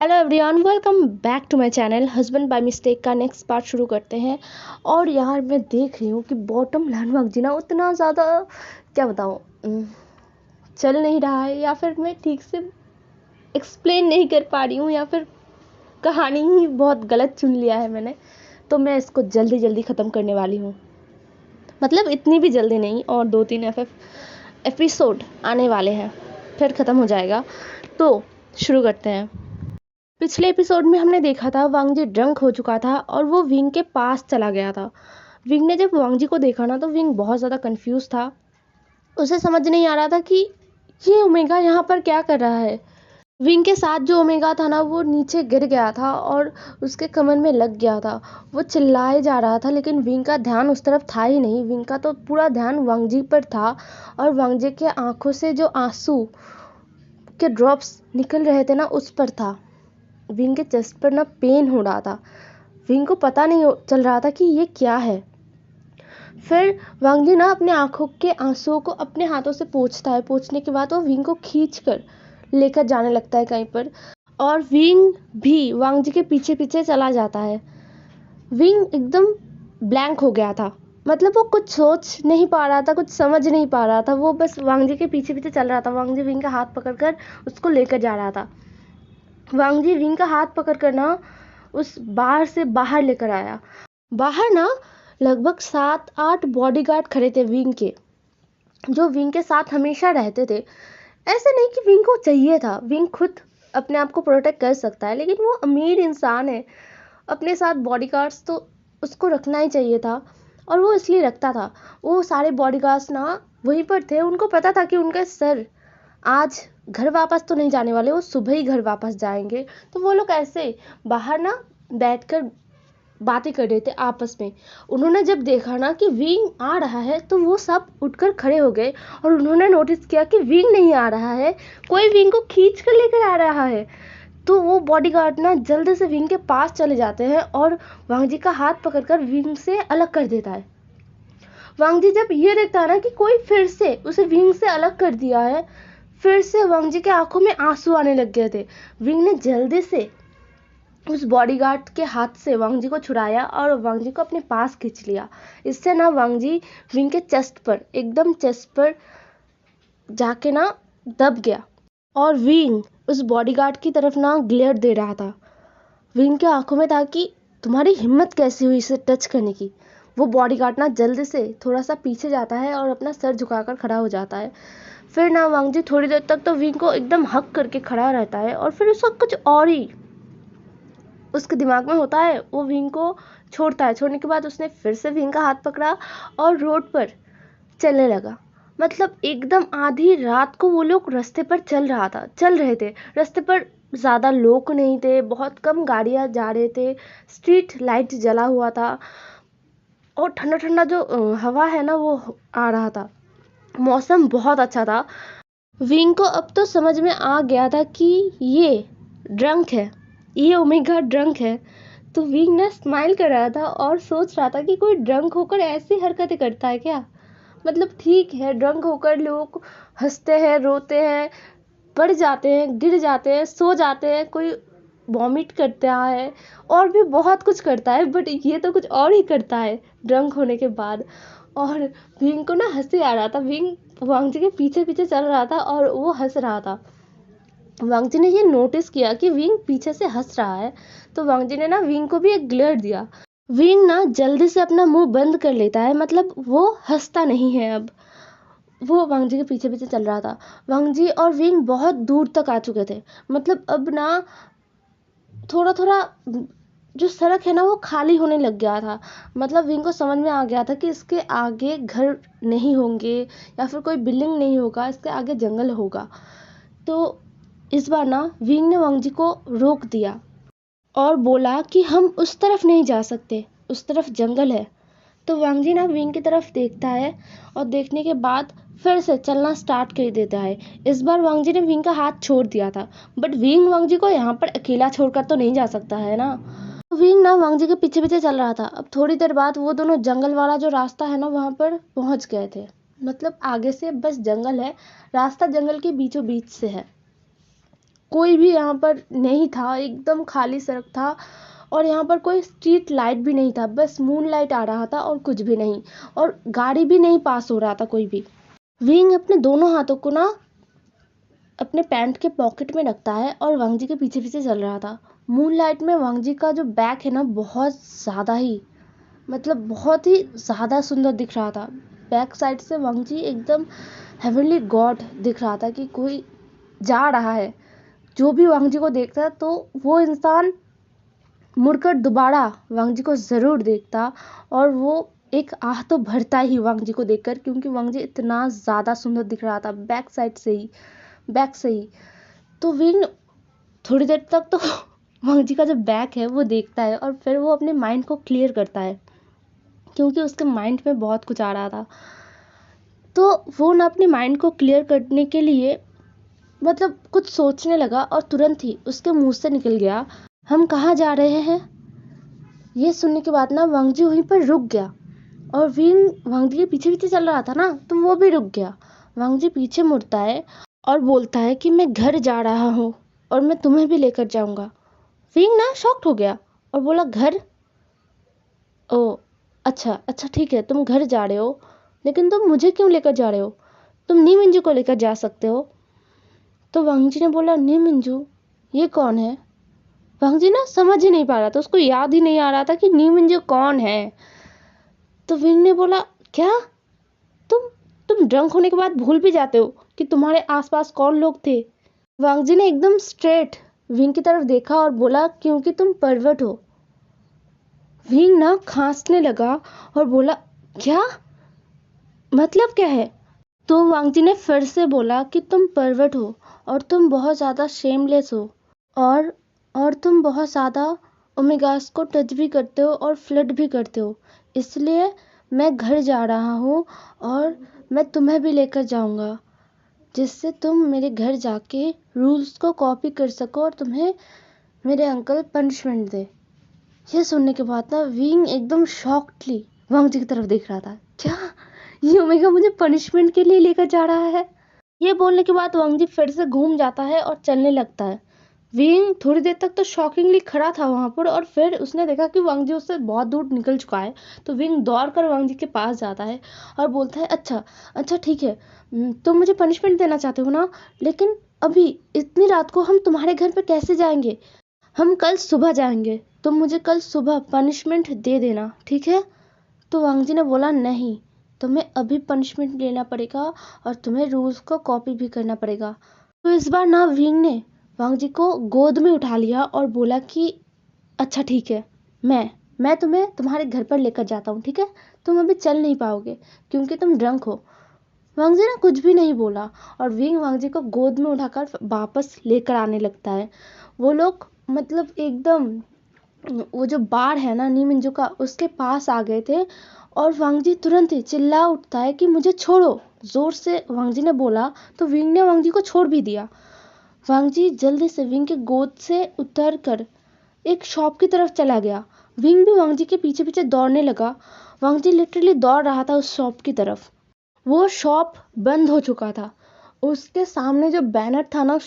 Hello everyone, welcome back to my channel. Husband by mistake का next part शुरू करते हैं। और यार मैं देख रही हूँ कि बॉटम लैंडमार्क जी ना उतना ज़्यादा क्या बताऊँ, चल नहीं रहा है, या फिर मैं ठीक से एक्सप्लेन नहीं कर पा रही हूँ, या फिर कहानी ही बहुत गलत चुन लिया है मैंने। तो मैं इसको जल्दी जल्दी ख़त्म करने वाली हूँ, मतलब इतनी भी जल्दी नहीं, और 2-3 एपिसोड आने वाले हैं, फिर ख़त्म हो जाएगा। तो शुरू करते हैं। पिछले एपिसोड में हमने देखा था वांगजी ड्रंक हो चुका था और वो विंग के पास चला गया था। विंग ने जब वांगजी को देखा ना, तो विंग बहुत ज़्यादा कंफ्यूज था। उसे समझ नहीं आ रहा था कि ये ओमेगा यहाँ पर क्या कर रहा है। विंग के साथ जो ओमेगा था ना, वो नीचे गिर गया था और उसके कमर में लग गया था। वो चिल्लाए जा रहा था, लेकिन विंग का ध्यान उस तरफ था ही नहीं। विंग का तो पूरा ध्यान वांगजी पर था, और वांगजी के आंखों से जो आंसू के ड्रॉप्स निकल रहे थे ना, उस पर था। विंग के चेस्ट पर ना पेन हो रहा था। विंग को पता नहीं चल रहा था कि ये क्या है। फिर वांगजी ना अपने आंखों के आंसुओं को अपने हाथों से पोंछता है। पोंछने के बाद वो विंग को खींच कर लेकर जाने लगता है कहीं पर, और विंग भी वांगजी के पीछे पीछे चला जाता है। विंग एकदम ब्लैंक हो गया था, मतलब वो कुछ सोच नहीं पा रहा था, कुछ समझ नहीं पा रहा था। वो बस वांगजी के पीछे पीछे चल रहा था। वांगजी विंग का हाथ पकड़कर उसको लेकर जा रहा था। वांगजी विंग का हाथ पकड़कर ना उस बार से बाहर लेकर आया। बाहर ना लगभग 7-8 बॉडीगार्ड खड़े थे विंग के, जो विंग के साथ हमेशा रहते थे। ऐसे नहीं कि विंग को चाहिए था, विंग खुद अपने आप को प्रोटेक्ट कर सकता है, लेकिन वो अमीर इंसान है, अपने साथ बॉडीगार्ड्स तो उसको रखना ही चाहिए था, और वो इसलिए रखता था। वो सारे बॉडीगार्ड्स ना वहीं पर थे। उनको पता था कि उनका सर आज घर वापस तो नहीं जाने वाले, वो सुबह ही घर वापस जाएंगे। तो वो लोग ऐसे बाहर ना बैठकर बातें कर रहे थे आपस में। उन्होंने जब देखा ना कि विंग आ रहा है, तो वो सब उठकर खड़े हो गए, और उन्होंने नोटिस किया कि विंग नहीं आ रहा है, कोई विंग को खींच कर लेकर आ रहा है। तो वो बॉडीगार्ड ना जल्दी से विंग के पास चले जाते हैं और वांगजी का हाथ पकड़कर विंग से अलग कर देता है। वांगजी जब ये देखता है ना कि कोई फिर से उसे विंग से अलग कर दिया है, फिर से वांगजी के आंखों में आंसू आने लग गए थे। विंग ने जल्दी से उस बॉडीगार्ड के हाथ से वांगजी को छुड़ाया और वांगजी को अपने पास खींच लिया। इससे ना वांगजी विंग के चेस्ट पर, एकदम चेस्ट पर जाके ना दब गया, और विंग उस बॉडीगार्ड की तरफ ना ग्लेयर दे रहा था। विंग के आंखों में था कि तुम्हारी हिम्मत कैसी हुई इसे टच करने की। वो बॉडीगार्ड ना जल्दी से थोड़ा सा पीछे जाता है और अपना सर झुकाकर खड़ा हो जाता है। फिर ना वांगजी थोड़ी देर तक तो विंग को एकदम हक करके खड़ा रहता है, और फिर उसका कुछ और ही उसके दिमाग में होता है। वो विंग को छोड़ता है। छोड़ने के बाद उसने फिर से विंग का हाथ पकड़ा और रोड पर चलने लगा। मतलब एकदम आधी रात को वो लोग रास्ते पर चल रहे थे। रास्ते पर ज़्यादा लोग नहीं थे, बहुत कम गाड़ियाँ जा रहे थे, स्ट्रीट लाइट जला हुआ था, और ठंडा ठंडा जो हवा है ना, वो आ रहा था। मौसम बहुत अच्छा था। विंग को अब तो समझ में आ गया था कि ये ड्रंक है, ये ओमेगा ड्रंक है। तो विंग ना स्माइल कर रहा था और सोच रहा था कि कोई ड्रंक होकर ऐसी हरकतें करता है क्या। मतलब ठीक है, ड्रंक होकर लोग हंसते हैं, रोते हैं, पड़ जाते हैं, गिर जाते हैं, सो जाते हैं, कोई वॉमिट करता है, और भी बहुत कुछ करता है, बट ये तो कुछ और ही करता है ड्रंक होने के बाद। और विंग को ना हंसी आ रहा था। विंग वांगजी के पीछे पीछे चल रहा था और वो हंस रहा था। वांगजी ने ये नोटिस किया कि विंग पीछे से हंस रहा है, तो वांगजी ने ना विंग को भी एक ग्लेयर दिया। विंग ना जल्दी से अपना मुंह बंद कर लेता है, मतलब वो हंसता नहीं है अब। वो वांगजी के पीछे पीछे चल रहा था। वांगजी और विंग बहुत दूर तक आ चुके थे। मतलब अब ना थोड़ा थोड़ा जो सड़क है ना, वो खाली होने लग गया था। मतलब विंग को समझ में आ गया था कि इसके आगे घर नहीं होंगे, या फिर कोई बिल्डिंग नहीं होगा, इसके आगे जंगल होगा। तो इस बार ना विंग ने वांगजी को रोक दिया और बोला कि हम उस तरफ नहीं जा सकते, उस तरफ जंगल है। तो वांगजी ना विंग की तरफ देखता है, और देखने के बाद फिर से चलना स्टार्ट कर देता है। इस बार वांगजी ने विंग का हाथ छोड़ दिया था, बट विंग वांगजी को यहाँ पर अकेला छोड़कर तो नहीं जा सकता है ना। तो विंग ना वांगजी के पीछे पीछे चल रहा था। अब थोड़ी देर बाद वो दोनों जंगल वाला जो रास्ता है ना, वहाँ पर पहुँच गए थे। मतलब आगे से बस जंगल है, रास्ता जंगल के बीचों बीच से है। कोई भी यहाँ पर नहीं था, एकदम खाली सड़क था और यहाँ पर कोई स्ट्रीट लाइट भी नहीं था, बस मून लाइट आ रहा था और कुछ भी नहीं, और गाड़ी भी नहीं पास हो रहा था कोई भी। विंग अपने दोनों हाथों को ना अपने पैंट के पॉकेट में रखता है और वांग जी के पीछे पीछे चल रहा था। मून लाइट में वांग जी का जो बैक है ना, बहुत ज़्यादा ही, मतलब बहुत ही ज़्यादा सुंदर दिख रहा था। बैक साइड से वांग जी एकदम हेवनली गॉड दिख रहा था कि कोई जा रहा है। जो भी वांग जी को देखता तो वो इंसान मुड़कर दोबारा वांग जी को ज़रूर देखता, और वो एक आह तो भरता ही वांग जी को देखकर, क्योंकि वांग जी इतना ज़्यादा सुंदर दिख रहा था बैक साइड से ही, बैक से ही। तो विंग थोड़ी देर तक तो वांग जी का जो बैक है वो देखता है और फिर वो अपने माइंड को क्लियर करता है, क्योंकि उसके माइंड में बहुत कुछ आ रहा था। तो वो ना अपने माइंड को क्लियर करने के लिए मतलब कुछ सोचने लगा और तुरंत ही उसके मुंह से निकल गया, हम कहाँ जा रहे हैं। ये सुनने के बाद ना वांग जी वहीं पर रुक गया, और विंग वांग जी के पीछे पीछे चल रहा था ना, तो वो भी रुक गया। वांग जी पीछे मुड़ता है और बोलता है कि मैं घर जा रहा हूँ और मैं तुम्हें भी लेकर जाऊंगा। विंग ना शॉक्ड हो गया और बोला, घर? ओ अच्छा अच्छा ठीक है, तुम घर जा रहे हो, लेकिन तुम मुझे क्यों लेकर जा रहे हो? तुम नी मिंजू को लेकर जा सकते हो। तो वांग जी ने बोला, नी मिंजू ये कौन है? वांग जी ना समझ ही नहीं पा रहा था, उसको याद ही नहीं आ रहा था कि नी मिंजू कौन है। तो विंग ने बोला, क्या तुम तुम ड्रंक होने के बाद भूल भी जाते हो कि तुम्हारे आसपास कौन लोग थे? वांग जी ने एकदम स्ट्रेट विंग की तरफ देखा और बोला, क्योंकि तुम परवट हो। विंग ना खांसने लगा और बोला, क्या मतलब क्या है? तो वांग जी ने फिर से बोला कि तुम परवट हो और तुम बहुत ज़्यादा शेमलेस हो, और और तुम बहुत ज़्यादा ओमेगास को टच भी करते हो और फ्लर्ट भी करते हो, इसलिए मैं घर जा रहा हूँ और मैं तुम्हें भी लेकर जाऊँगा, जिससे तुम मेरे घर जाके रूल्स को कॉपी कर सको और तुम्हें मेरे अंकल पनिशमेंट दे। ये सुनने के बाद ना विंग एकदम शॉक्डली वांग जी की तरफ देख रहा था, क्या ये ओमेगा मुझे पनिशमेंट के लिए लेकर जा रहा है? ये बोलने के बाद वांग जी फिर से घूम जाता है और चलने लगता है। विंग थोड़ी देर तक तो शॉकिंगली खड़ा था वहां पर, और फिर उसने देखा कि वांग जी उससे बहुत दूर निकल चुका है। तो विंग दौड़ कर वांग जी के पास जाता है और बोलता है, अच्छा अच्छा ठीक है, तुम मुझे पनिशमेंट देना चाहते हो ना, लेकिन अभी इतनी रात को हम तुम्हारे घर पे कैसे जाएंगे? हम कल सुबह जाएंगे, तुम मुझे कल सुबह पनिशमेंट दे देना, ठीक है? तो वांग जी ने बोला, नहीं, तुम्हें अभी पनिशमेंट लेना पड़ेगा और तुम्हें रूल्स को कॉपी भी करना पड़ेगा। तो इस बार ना विंग ने वांग जी को गोद में उठा लिया और बोला कि अच्छा ठीक है, मैं तुम्हें तुम्हारे घर पर लेकर जाता हूँ, ठीक है? तुम अभी चल नहीं पाओगे क्योंकि तुम ड्रंक हो। वांग जी ना कुछ भी नहीं बोला और विंग वांग जी को गोद में उठाकर वापस लेकर आने लगता है। वो लोग मतलब एकदम वो जो बार है ना नी मिंजू का, उसके पास आ गए थे, और वांग जी तुरंत ही चिल्ला उठता है कि मुझे छोड़ो, जोर से वांग जी ने बोला। तो विंग ने वांग जी को छोड़ भी दिया। वांग जी जल्दी से विंग के गोद से उतर कर एक शॉप की तरफ चला गया। विंग भी वांग जी के पीछे पीछे दौड़ने लगा। वांग जी लिटरली दौड़ रहा था उस शॉप की तरफ। वो शॉप बंद हो चुका था। उसके सामने जो बैनर था ना,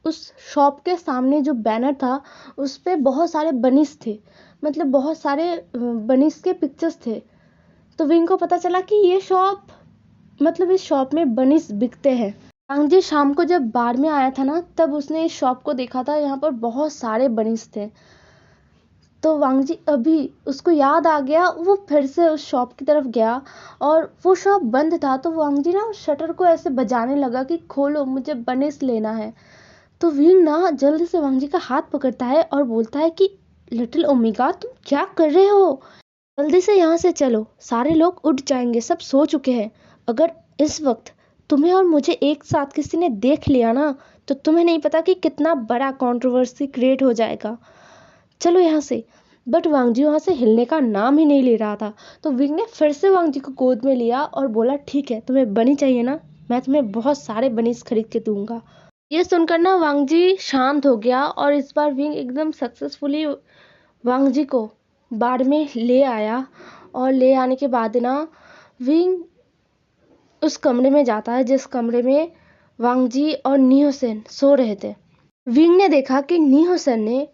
उस शॉप के सामने जो बैनर था, उस पे बहुत सारे बनिस थे, मतलब बहुत सारे बनिस के पिक्चर्स थे। तो विंग को पता चला कि ये शॉप, मतलब इस शॉप में बनिस बिकते हैं। वांग जी शाम को जब बार में आया था ना, तब उसने इस शॉप को देखा था, यहाँ पर बहुत सारे बनिस थे। तो वांग जी अभी उसको याद आ गया, वो फिर से उस शॉप की तरफ गया और वो शॉप बंद था। तो वांग जी ना उस शटर को ऐसे बजाने लगा कि खोलो, मुझे बनिस लेना है। तो विंग ना जल्दी से वांग जी का हाथ पकड़ता है और बोलता है कि लिटिल ओमेगा, तुम क्या कर रहे हो? जल्दी से यहाँ से चलो, सारे लोग उठ जाएंगे, सब सो चुके हैं। अगर इस वक्त तुम्हें और मुझे एक साथ किसी ने देख लिया ना, तो तुम्हें नहीं पता कि कितना बड़ा कंट्रोवर्सी क्रिएट हो जाएगा। चलो यहाँ से। बट वांग जी वहाँ से हिलने का नाम ही नहीं ले रहा था। तो विंग ने फिर से वांग जी को गोद में लिया और बोला, ठीक है, तुम्हें बनी चाहिए ना, मैं तुम्हें बहुत सारे बनीस खरीद के दूंगा। ये सुनकर ना वांग जी शांत हो गया, और इस बार विंग एकदम सक्सेसफुली वांग जी को बाड़ में ले आया। और ले आने के बाद ना विंग उस कमरे में जाता है जिस कमरे में वांग जी और नियो सेन सो रहे थे। विंग ने देखा कि नीहोसन ने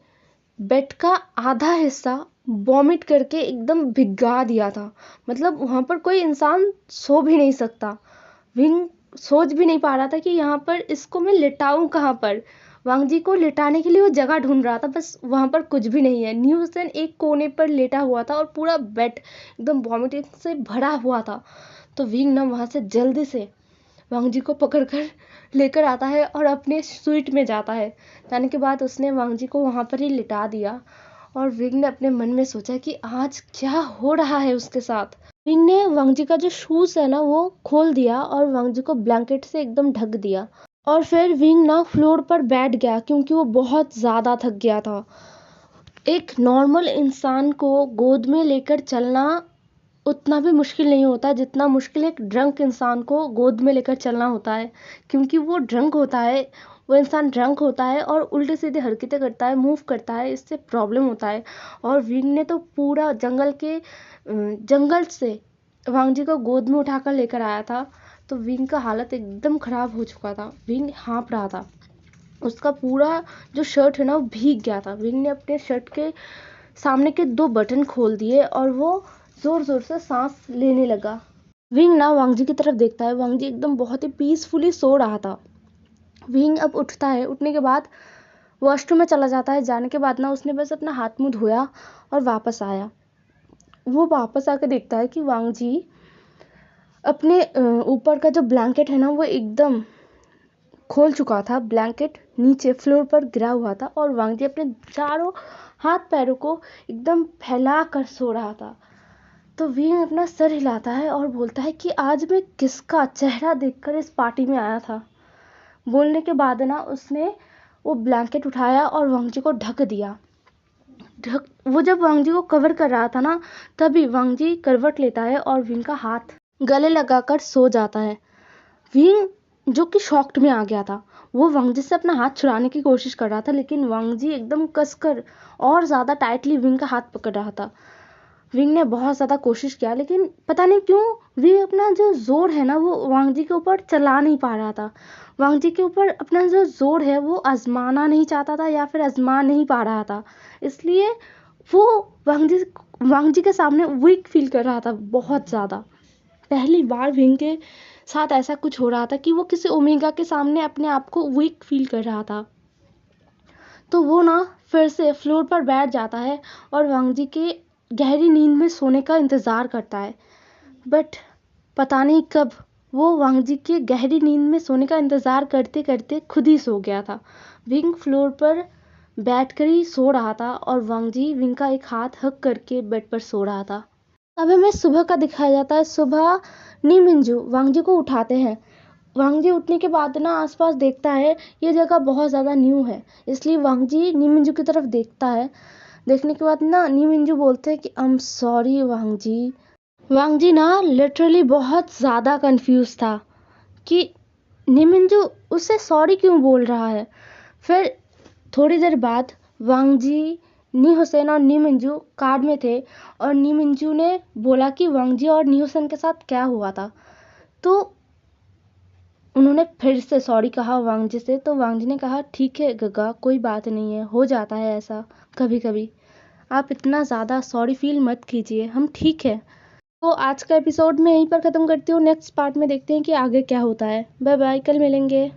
बेड का आधा हिस्सा वॉमिट करके एकदम भिगा दिया था। मतलब वहां पर कोई इंसान सो भी नहीं सकता। विंग सोच भी नहीं पा रहा था कि यहाँ पर इसको मैं लिटाऊं कहाँ पर। वांग जी को लिटाने के लिए वो जगह ढूंढ रहा था, बस वहां पर कुछ भी नहीं है। न्यूसन एक कोने पर लेटा हुआ था और पूरा बेड एकदम वॉमिटिंग से भरा हुआ था। तो विंग ना वहां से जल्दी से वांग जी को पकड़कर लेकर आता है और अपने स्वीट में जाता है। जाने के बाद उसने वांग जी को वहां पर ही लिटा दिया और विंग ने अपने मन में सोचा कि आज क्या हो रहा है उसके साथ। विंग ने वांग जी का जो शूज है ना वो खोल दिया और वांग जी को ब्लैंकेट से एकदम ढक दिया। और फिर विंग ना फ्लोर पर बैठ गया क्योंकि वो बहुत ज़्यादा थक गया था। एक नॉर्मल इंसान को गोद में लेकर चलना उतना भी मुश्किल नहीं होता जितना मुश्किल एक ड्रंक इंसान को गोद में लेकर चलना होता है। क्योंकि वो ड्रंक होता है, वो इंसान ड्रंक होता है और उल्टे सीधे हरकतें करता है, मूव करता है, इससे प्रॉब्लम होता है। और विंग ने तो पूरा जंगल से वांग जी को गोद में उठाकर लेकर आया था। तो विंग का हालत एकदम खराब हो चुका था। विंग हाँफ रहा था, उसका पूरा जो शर्ट है ना वो भीग गया था। विंग ने अपने शर्ट के सामने के 2 बटन खोल दिए और वो जोर जोर से सांस लेने लगा। विंग ना वांग जी की तरफ देखता है। वांग जी एकदम बहुत ही पीसफुली सो रहा था। विंग अब उठता है। उठने के बाद वॉशरूम में चला जाता है। जाने के बाद ना उसने बस अपना हाथ मुंह धोया और वापस आया। वो वापस आकर देखता है कि वांग जी अपने ऊपर का जो ब्लैंकेट है ना वो एकदम खोल चुका था। ब्लैंकेट नीचे फ्लोर पर गिरा हुआ था और वांग जी अपने चारों हाथ पैरों को एकदम फैला कर सो रहा था। तो विंग अपना सर हिलाता है और बोलता है कि आज मैं किसका चेहरा देखकर इस पार्टी में आया था। बोलने के बाद ना उसने वो ब्लैंकेट उठाया और वांग जी को ढक दिया। वो जब वांग जी को कवर कर रहा था ना तभी वांग जी करवट लेता है और विंग का हाथ गले लगाकर सो जाता है। विंग जो कि शॉक्ड में आ गया था, वो वांग जी से अपना हाथ छुड़ाने की कोशिश कर रहा था, लेकिन वांग जी एकदम कसकर और ज़्यादा टाइटली विंग का हाथ पकड़ रहा था। विंग ने बहुत ज़्यादा कोशिश किया लेकिन पता नहीं क्यों विंग अपना जो जोर है ना वो वांग जी के ऊपर चला नहीं पा रहा था। वांग जी के ऊपर अपना जो जोर है वो आजमाना नहीं चाहता था या फिर आजमा नहीं पा रहा था। इसलिए वो वांग जी के सामने वीक फील कर रहा था बहुत ज़्यादा। पहली बार विंग के साथ ऐसा कुछ हो रहा था कि वो किसी ओमेगा के सामने अपने आप को वीक फील कर रहा था। तो वो ना फिर से फ्लोर पर बैठ जाता है और वांग जी के गहरी नींद में सोने का इंतज़ार करता है। बट पता नहीं कब वो वांग जी के गहरी नींद में सोने का इंतज़ार करते करते खुद ही सो गया था। विंग फ्लोर पर बैठकर ही सो रहा था और वांग जी विंग का एक हाथ हक करके बेड पर सो रहा था। अब हमें सुबह का दिखाया जाता है। सुबह नी मिंजू वांग जी को उठाते हैं। वांग जी उठने के बाद ना आसपास देखता है, ये जगह बहुत ज़्यादा न्यू है, इसलिए वांग जी नी मिंजू की तरफ देखता है। देखने के बाद ना नी मिंजू बोलते हैं कि आई एम सॉरी वांग जी। वांग जी ना लिटरली बहुत ज़्यादा कंफ्यूज था कि नी मिंजू उससे सॉरी क्यों बोल रहा है। फिर थोड़ी देर बाद वांग जी, नी हुसैन और नी मिंजू कार में थे और नी मिंजू ने बोला कि वांग जी और नी हुसैन के साथ क्या हुआ था। तो उन्होंने फिर से सॉरी कहा वांग जी से। तो वांग जी ने कहा ठीक है गगा, कोई बात नहीं है, हो जाता है ऐसा कभी कभी, आप इतना ज़्यादा सॉरी फील मत कीजिए, हम ठीक है। तो आज का एपिसोड मैं यहीं पर ख़त्म करती हूँ। नेक्स्ट पार्ट में देखते हैं कि आगे क्या होता है। बाय बाय, कल मिलेंगे।